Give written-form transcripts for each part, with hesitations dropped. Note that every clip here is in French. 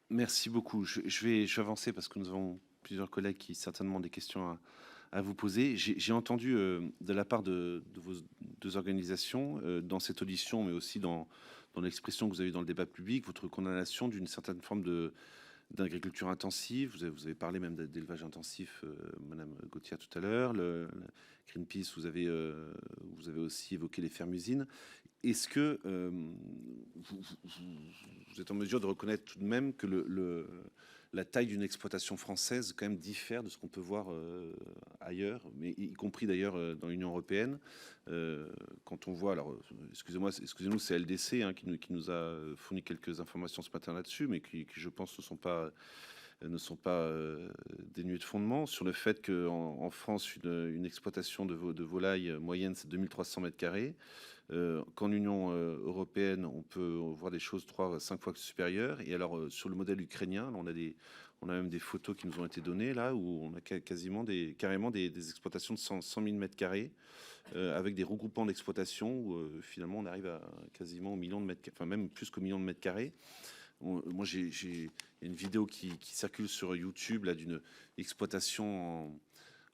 Merci beaucoup. Je vais avancer parce que nous avons plusieurs collègues qui certainement ont des questions à vous poser. J'ai entendu de la part de vos deux organisations, dans cette audition, mais aussi dans l'expression que vous avez eu dans le débat public, votre condamnation d'une certaine forme d'agriculture intensive. Vous avez parlé même d'élevage intensif, Madame Gauthier, tout à l'heure. Greenpeace, vous avez aussi évoqué les fermes-usines. Est-ce que vous êtes en mesure de reconnaître tout de même que la taille d'une exploitation française quand même diffère de ce qu'on peut voir ailleurs, mais y compris d'ailleurs dans l'Union européenne, quand on voit, alors excusez-nous, c'est LDC qui nous a fourni quelques informations ce matin là-dessus, mais qui je pense ne sont pas dénués de fondement, sur le fait qu'en France, une exploitation de volailles moyenne, c'est 2300 mètres carrés. Qu'en Union européenne, on peut voir des choses 3 à 5 fois supérieures. Et alors, sur le modèle ukrainien, là, on a même des photos qui nous ont été données, là, où on a carrément des exploitations de 100 000 mètres carrés, avec des regroupements d'exploitation, où finalement, on arrive à quasiment au million de mètres, enfin même plus qu'au million de mètres carrés. Moi, j'ai une vidéo qui circule sur YouTube là d'une exploitation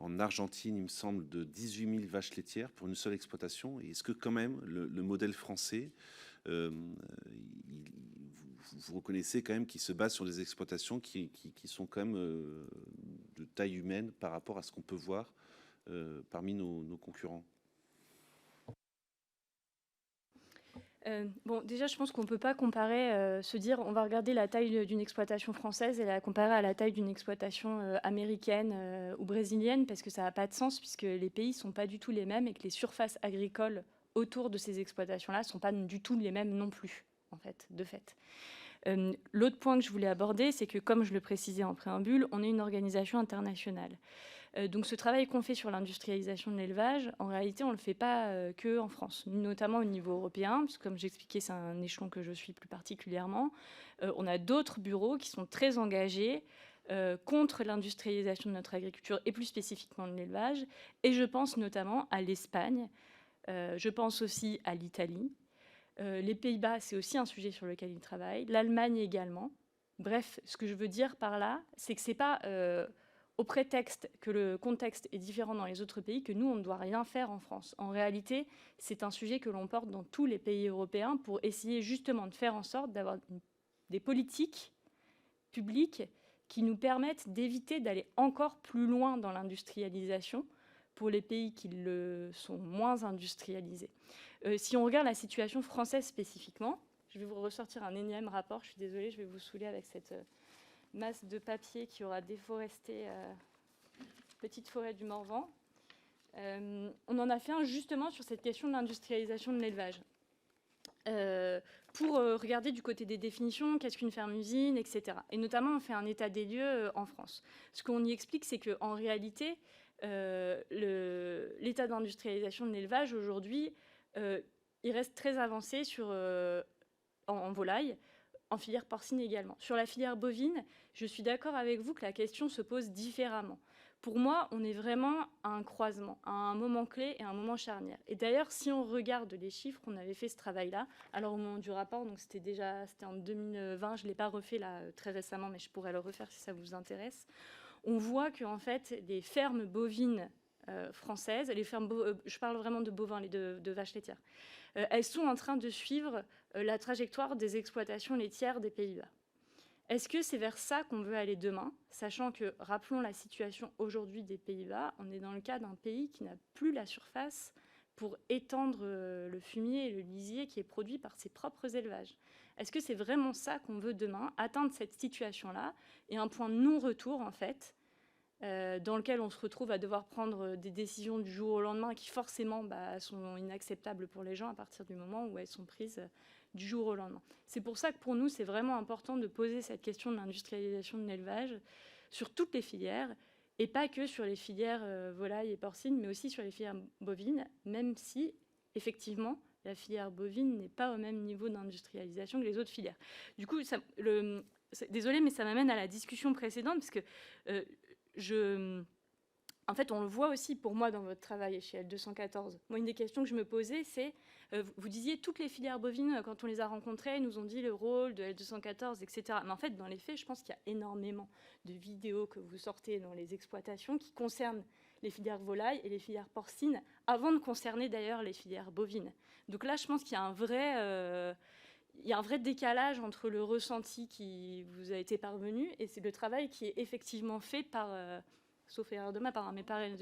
en Argentine, il me semble, de 18 000 vaches laitières pour une seule exploitation. Et est-ce que quand même le modèle français, euh, vous reconnaissez quand même qu'il se base sur des exploitations qui sont quand même de taille humaine par rapport à ce qu'on peut voir parmi nos concurrents? Bon, déjà, je pense qu'on ne peut pas comparer, se dire on va regarder la taille d'une exploitation française et la comparer à la taille d'une exploitation américaine ou brésilienne, parce que ça n'a pas de sens, puisque les pays ne sont pas du tout les mêmes et que les surfaces agricoles autour de ces exploitations-là ne sont pas du tout les mêmes non plus, en fait, de fait. L'autre point que je voulais aborder, c'est que, comme je le précisais en préambule, on est une organisation internationale. Donc ce travail qu'on fait sur l'industrialisation de l'élevage, en réalité, on ne le fait pas que en France, notamment au niveau européen, puisque comme j'expliquais, c'est un échelon que je suis plus particulièrement. On a d'autres bureaux qui sont très engagés contre l'industrialisation de notre agriculture et plus spécifiquement de l'élevage. Et je pense notamment à l'Espagne, je pense aussi à l'Italie. Les Pays-Bas, c'est aussi un sujet sur lequel ils travaillent. L'Allemagne également. Bref, ce que je veux dire par là, c'est que c'est pas au prétexte que le contexte est différent dans les autres pays que nous, on ne doit rien faire en France. En réalité, c'est un sujet que l'on porte dans tous les pays européens pour essayer justement de faire en sorte d'avoir des politiques publiques qui nous permettent d'éviter d'aller encore plus loin dans l'industrialisation pour les pays qui le sont moins industrialisés. Si on regarde la situation française spécifiquement, je vais vous ressortir un énième rapport, je suis désolée, je vais vous saouler avec cette masse de papier qui aura déforesté petite forêt du Morvan. On en a fait un justement sur cette question de l'industrialisation de l'élevage. Pour regarder du côté des définitions, qu'est-ce qu'une ferme-usine, etc. Et notamment, on fait un état des lieux en France. Ce qu'on y explique, c'est qu'en réalité, l'état d'industrialisation de l'élevage, aujourd'hui, il reste très avancé en volaille, en filière porcine également. Sur la filière bovine, je suis d'accord avec vous que la question se pose différemment. Pour moi, on est vraiment à un croisement, à un moment clé et à un moment charnière. Et d'ailleurs, si on regarde les chiffres, on avait fait ce travail-là. Alors au moment du rapport, donc c'était en 2020, je ne l'ai pas refait là très récemment, mais je pourrais le refaire si ça vous intéresse. On voit qu'en fait, les fermes bovines françaises, je parle vraiment de bovins, de vaches laitières, elles sont en train de suivre la trajectoire des exploitations laitières des Pays-Bas. Est-ce que c'est vers ça qu'on veut aller demain, sachant que, rappelons la situation aujourd'hui des Pays-Bas, on est dans le cas d'un pays qui n'a plus la surface pour étendre le fumier et le lisier qui est produit par ses propres élevages. Est-ce que c'est vraiment ça qu'on veut demain, atteindre cette situation-là, et un point de non-retour, en fait, dans lequel on se retrouve à devoir prendre des décisions du jour au lendemain qui forcément sont inacceptables pour les gens à partir du moment où elles sont prises du jour au lendemain. C'est pour ça que pour nous, c'est vraiment important de poser cette question de l'industrialisation de l'élevage sur toutes les filières, et pas que sur les filières volailles et porcines, mais aussi sur les filières bovines, même si, effectivement, la filière bovine n'est pas au même niveau d'industrialisation que les autres filières. Du coup, désolée, mais ça m'amène à la discussion précédente, parce que en fait, on le voit aussi pour moi dans votre travail chez L214. Moi, une des questions que je me posais, c'est, vous disiez, toutes les filières bovines, quand on les a rencontrées, nous ont dit le rôle de L214, etc. Mais en fait, dans les faits, je pense qu'il y a énormément de vidéos que vous sortez dans les exploitations qui concernent les filières volailles et les filières porcines, avant de concerner d'ailleurs les filières bovines. Donc là, je pense qu'il y a un vrai décalage entre le ressenti qui vous a été parvenu et c'est le travail qui est effectivement fait par, sauf erreur de ma part, mais par L214. Les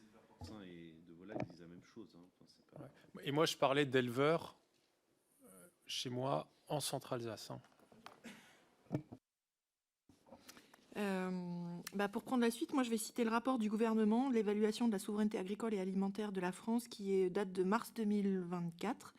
éleveurs porcins et de volailles disent la même chose. Hein. Enfin, c'est pas... Et moi, je parlais d'éleveurs chez moi en Centre-Alsace. Hein. Pour prendre la suite, moi je vais citer le rapport du gouvernement, l'évaluation de la souveraineté agricole et alimentaire de la France, qui date de mars 2024,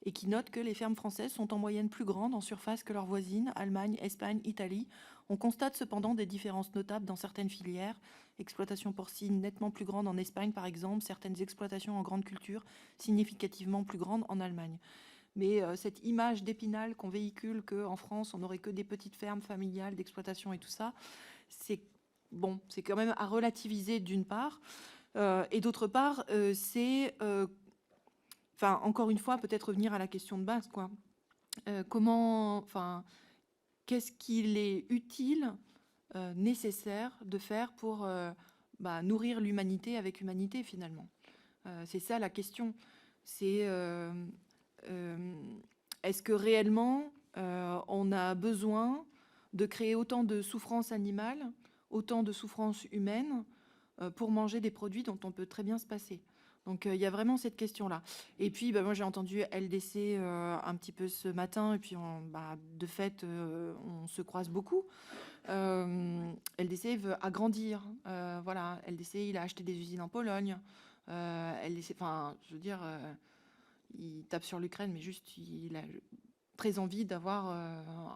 et qui note que les fermes françaises sont en moyenne plus grandes en surface que leurs voisines, Allemagne, Espagne, Italie. On constate cependant des différences notables dans certaines filières. Exploitation porcine nettement plus grande en Espagne, par exemple, certaines exploitations en grande culture significativement plus grandes en Allemagne. Mais cette image d'Épinal qu'on véhicule qu'en France, on n'aurait que des petites fermes familiales d'exploitation et tout ça, c'est quand même à relativiser d'une part. Et d'autre part, encore une fois, peut-être revenir à la question de base, quoi. Qu'est-ce qu'il est utile, nécessaire de faire pour nourrir l'humanité avec humanité, finalement. C'est ça la question. C'est est-ce que réellement on a besoin de créer autant de souffrances animales, autant de souffrances humaines pour manger des produits dont on peut très bien se passer? Donc il y a vraiment cette question-là. Et puis moi j'ai entendu LDC un petit peu ce matin, et puis de fait on se croise beaucoup. LDC veut agrandir. Voilà, LDC il a acheté des usines en Pologne. LDC, je veux dire, il tape sur l'Ukraine, mais juste il a très envie d'avoir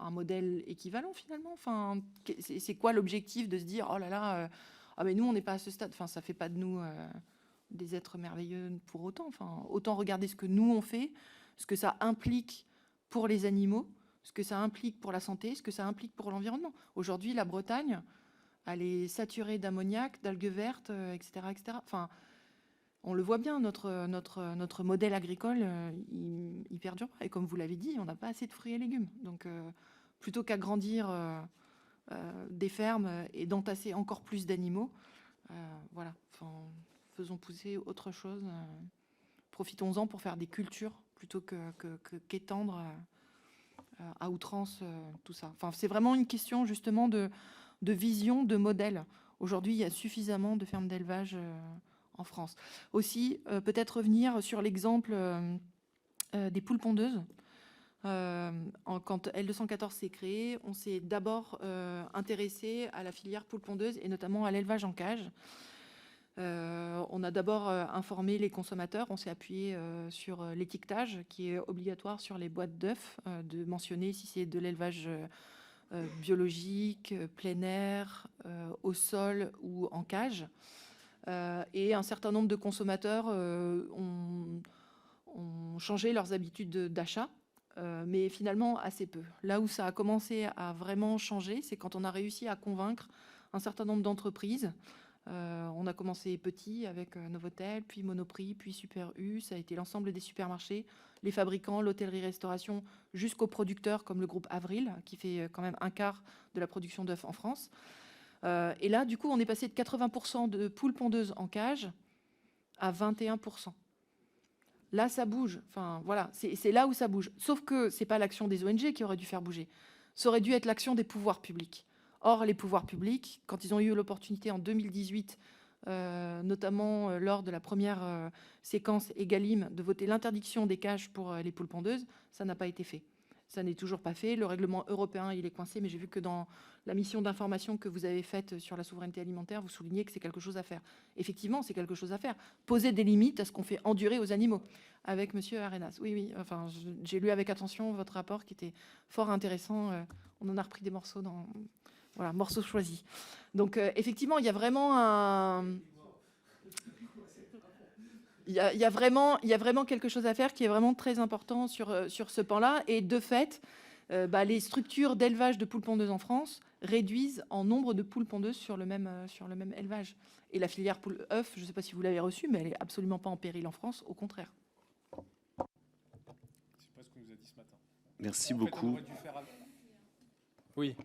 un modèle équivalent finalement. Enfin, c'est quoi l'objectif de se dire oh là là, mais nous on n'est pas à ce stade. Enfin, ça fait pas de nous des êtres merveilleux pour autant. Enfin, autant regarder ce que nous on fait, ce que ça implique pour les animaux, ce que ça implique pour la santé, ce que ça implique pour l'environnement. Aujourd'hui, la Bretagne, elle est saturée d'ammoniac, d'algues vertes, etc., etc. Enfin, on le voit bien, notre modèle agricole, il perdure. Et comme vous l'avez dit, on n'a pas assez de fruits et légumes. Donc, plutôt qu'agrandir des fermes et d'entasser encore plus d'animaux, voilà. Enfin, faisons pousser autre chose. Profitons-en pour faire des cultures plutôt qu'étendre à outrance tout ça. Enfin, c'est vraiment une question justement de vision, de modèle. Aujourd'hui, il y a suffisamment de fermes d'élevage en France. Aussi, peut-être revenir sur l'exemple des poules pondeuses. Quand L214 s'est créé, on s'est d'abord intéressé à la filière poules pondeuses et notamment à l'élevage en cage. On a d'abord informé les consommateurs, on s'est appuyé sur l'étiquetage qui est obligatoire sur les boîtes d'œufs, de mentionner si c'est de l'élevage biologique, plein air, au sol ou en cage. Et un certain nombre de consommateurs ont changé leurs habitudes d'achat, mais finalement assez peu. Là où ça a commencé à vraiment changer, c'est quand on a réussi à convaincre un certain nombre d'entreprises. On a commencé petit avec Novotel, puis Monoprix, puis Super U. Ça a été l'ensemble des supermarchés, les fabricants, l'hôtellerie-restauration, jusqu'aux producteurs comme le groupe Avril, qui fait quand même un quart de la production d'œufs en France. Et là, du coup, on est passé de 80% de poules pondeuses en cage à 21%. Là, ça bouge. Enfin, voilà, c'est là où ça bouge. Sauf que c'est pas l'action des ONG qui aurait dû faire bouger. Ça aurait dû être l'action des pouvoirs publics. Or, les pouvoirs publics, quand ils ont eu l'opportunité en 2018, notamment lors de la première séquence Egalim, de voter l'interdiction des cages pour les poules pondeuses, ça n'a pas été fait. Ça n'est toujours pas fait. Le règlement européen, il est coincé, mais j'ai vu que dans la mission d'information que vous avez faite sur la souveraineté alimentaire, vous soulignez que c'est quelque chose à faire. Effectivement, c'est quelque chose à faire. Poser des limites à ce qu'on fait endurer aux animaux. Avec Monsieur Arenas. Oui, enfin, j'ai lu avec attention votre rapport qui était fort intéressant. On en a repris des morceaux dans... Voilà, morceaux choisis. Donc, effectivement, il y a vraiment un... Il y a vraiment quelque chose à faire qui est vraiment très important sur ce pan-là. Et de fait, les structures d'élevage de poules pondeuses en France, réduisent en nombre de poules pondeuses sur le même élevage. Et la filière poule-œuf, je ne sais pas si vous l'avez reçue, mais elle n'est absolument pas en péril en France, au contraire. C'est pas ce qu'on nous a dit ce matin. Merci En fait, on beaucoup. aurait dû faire Oui.